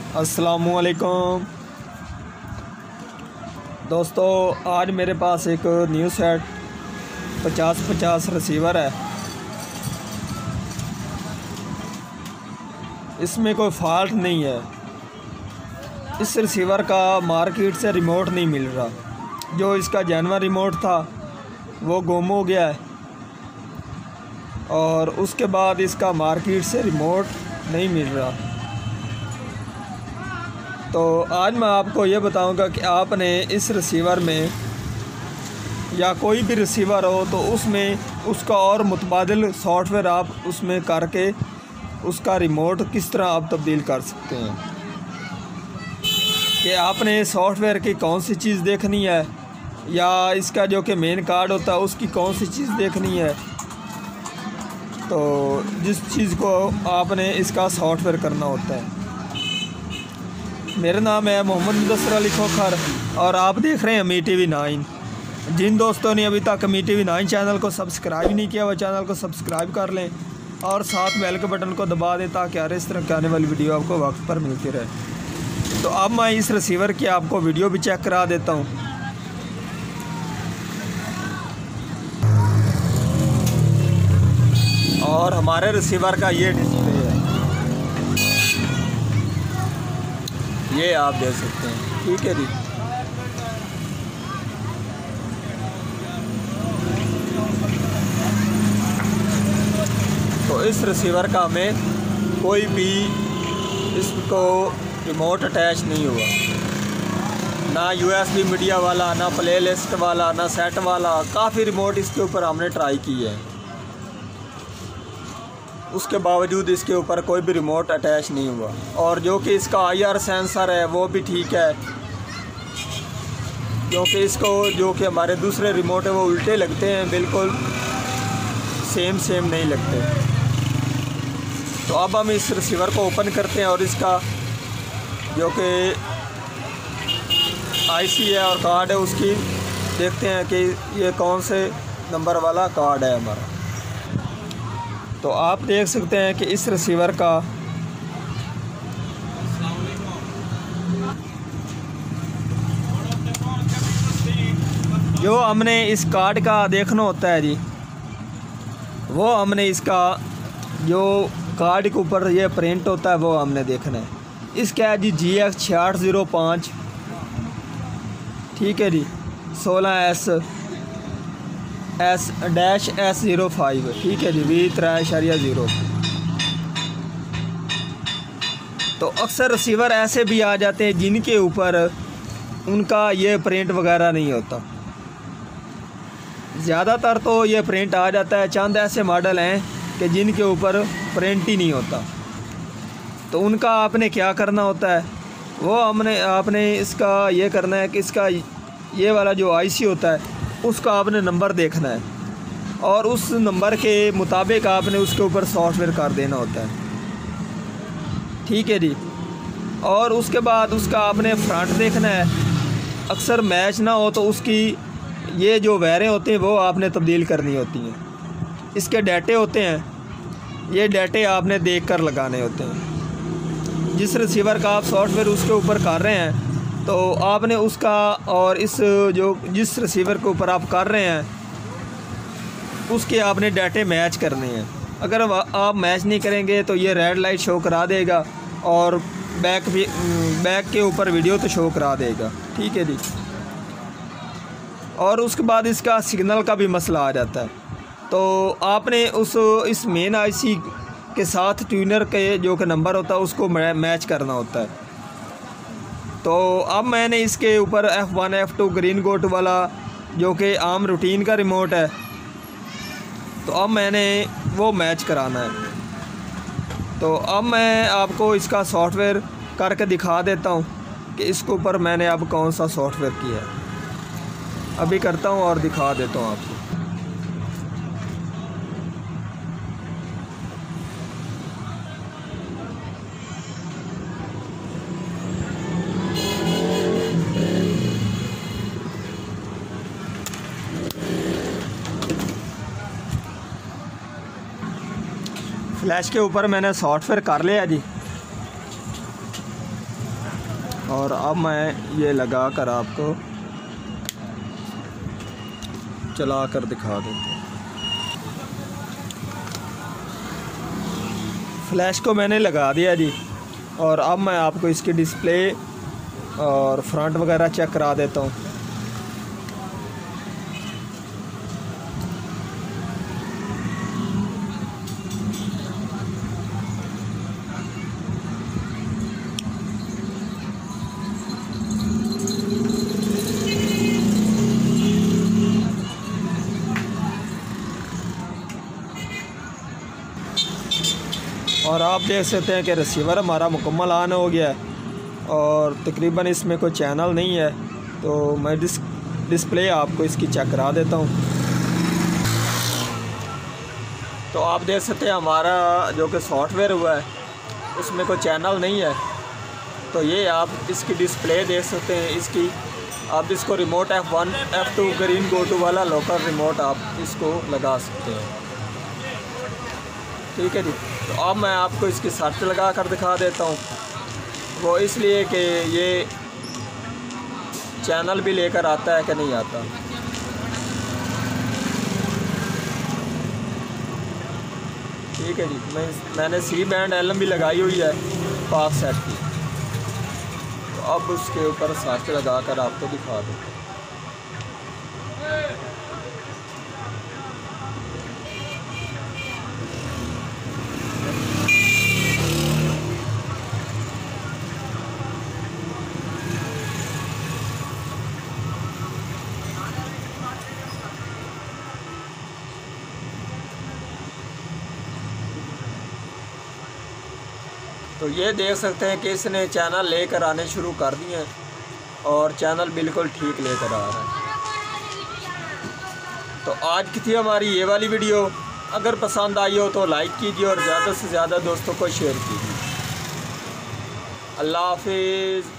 अस्सलामुअलैकुम दोस्तों, आज मेरे पास एक न्यू सेट 50-50 रिसीवर है। इसमें कोई फॉल्ट नहीं है। इस रिसीवर का मार्केट से रिमोट नहीं मिल रहा। जो इसका जेन्युइन रिमोट था वो गुम हो गया है और उसके बाद इसका मार्केट से रिमोट नहीं मिल रहा। तो आज मैं आपको ये बताऊंगा कि आपने इस रिसीवर में या कोई भी रिसीवर हो तो उसमें उसका और मुतबादिल सॉफ्टवेयर आप उसमें करके उसका रिमोट किस तरह आप तब्दील कर सकते हैं। कि आपने सॉफ्टवेयर की कौन सी चीज़ देखनी है या इसका जो कि मेन कार्ड होता है उसकी कौन सी चीज़ देखनी है। तो जिस चीज़ को आपने इसका सॉफ्टवेयर करना होता है। मेरा नाम है मोहम्मद मुदस्सिर अली खोखर और आप देख रहे हैं मी टीवी 9। जिन दोस्तों ने अभी तक मी टीवी 9 चैनल को सब्सक्राइब नहीं किया वो चैनल को सब्सक्राइब कर लें और साथ बेल के बटन को दबा दें ताकि हर इस तरह की आने वाली वीडियो आपको वक्त पर मिलती रहे। तो अब मैं इस रिसीवर की आपको वीडियो भी चेक करा देता हूँ। और हमारे रिसीवर का ये डिस्प्ले है, ये आप देख सकते हैं। ठीक है जी। तो इस रिसीवर का हमें कोई भी इसको रिमोट अटैच नहीं हुआ, ना यूएसबी मीडिया वाला, ना प्ले लिस्ट वाला, ना सेट वाला। काफ़ी रिमोट इसके ऊपर हमने ट्राई की है, उसके बावजूद इसके ऊपर कोई भी रिमोट अटैच नहीं हुआ। और जो कि इसका IR सेंसर है वो भी ठीक है, क्योंकि इसको जो कि हमारे दूसरे रिमोट है वो उल्टे लगते हैं, बिल्कुल सेम नहीं लगते। तो अब हम इस रिसीवर को ओपन करते हैं और इसका जो कि IC है और कार्ड है उसकी देखते हैं कि ये कौन से नंबर वाला कार्ड है हमारा। तो आप देख सकते हैं कि इस रिसीवर का जो हमने इस कार्ड का देखना होता है जी, वो हमने इसका जो कार्ड के ऊपर ये प्रिंट होता है वो हमने देखना है। इसका है जी GX6805, ठीक है जी, 16S S-S05, ठीक है जी, V3.0। तो अक्सर रिसीवर ऐसे भी आ जाते हैं जिनके ऊपर उनका ये प्रिंट वगैरह नहीं होता। ज़्यादातर तो ये प्रिंट आ जाता है। चंद ऐसे मॉडल हैं कि जिनके ऊपर प्रिंट ही नहीं होता। तो उनका आपने क्या करना होता है, वो आपने इसका ये करना है कि इसका ये वाला जो IC होता है उसका आपने नंबर देखना है और उस नंबर के मुताबिक आपने उसके ऊपर सॉफ्टवेयर कर देना होता है। ठीक है जी। और उसके बाद उसका आपने फ्रंट देखना है। अक्सर मैच ना हो तो उसकी ये जो वायरें होती हैं वो आपने तब्दील करनी होती हैं। इसके डाटे होते हैं, ये डाटे आपने देख कर लगाने होते हैं। जिस रिसीवर का आप सॉफ्टवेयर उसके ऊपर कर रहे हैं तो आपने उसका और इस जो जिस रिसीवर के ऊपर आप कर रहे हैं उसके आपने डाटे मैच करने हैं। अगर आप मैच नहीं करेंगे तो ये रेड लाइट शो करा देगा और बैक के ऊपर वीडियो तो शो करा देगा। ठीक है जी। और उसके बाद इसका सिग्नल का भी मसला आ जाता है। तो आपने इस मेन IC के साथ ट्यूनर के जो कि नंबर होता है उसको मैच करना होता है। तो अब मैंने इसके ऊपर F1 F2 ग्रीन गोट वाला जो कि आम रूटीन का रिमोट है, तो अब मैंने वो मैच कराना है। तो अब मैं आपको इसका सॉफ्टवेयर करके दिखा देता हूँ कि इसके ऊपर मैंने अब कौन सा सॉफ्टवेयर किया है। अभी करता हूँ और दिखा देता हूँ आपको। फ्लैश के ऊपर मैंने सॉफ्टवेयर कर लिया जी। और अब मैं ये लगा कर आपको चला कर दिखा देता हूँ। फ्लैश को मैंने लगा दिया जी, और अब मैं आपको इसकी डिस्प्ले और फ्रंट वगैरह चेक करा देता हूँ। और आप देख सकते हैं कि रिसीवर हमारा मुकम्मल ऑन हो गया है और तकरीबन इसमें कोई चैनल नहीं है। तो मैं डिस्प्ले आपको इसकी चेक करा देता हूँ। तो आप देख सकते हैं हमारा जो कि सॉफ्टवेयर हुआ है उसमें कोई चैनल नहीं है। तो ये आप इसकी डिस्प्ले देख सकते हैं। इसकी आप इसको remote F1 F2 green go to वाला लोकल रिमोट आप इसको लगा सकते हैं। ठीक है जी। तो अब मैं आपको इसकी सर्च लगा कर दिखा देता हूँ। वो इसलिए कि ये चैनल भी लेकर आता है कि नहीं आता। ठीक है जी। मैंने C बैंड LM भी लगाई हुई है पाक सेट की। तो अब उसके ऊपर सर्च लगा कर आपको दिखा देता हूँ। तो ये देख सकते हैं कि इसने चैनल लेकर आने शुरू कर दिए हैं और चैनल बिल्कुल ठीक लेकर आ रहा है। तो आज की थी हमारी ये वाली वीडियो। अगर पसंद आई हो तो लाइक कीजिए और ज़्यादा से ज़्यादा दोस्तों को शेयर कीजिए। अल्लाह हाफिज़।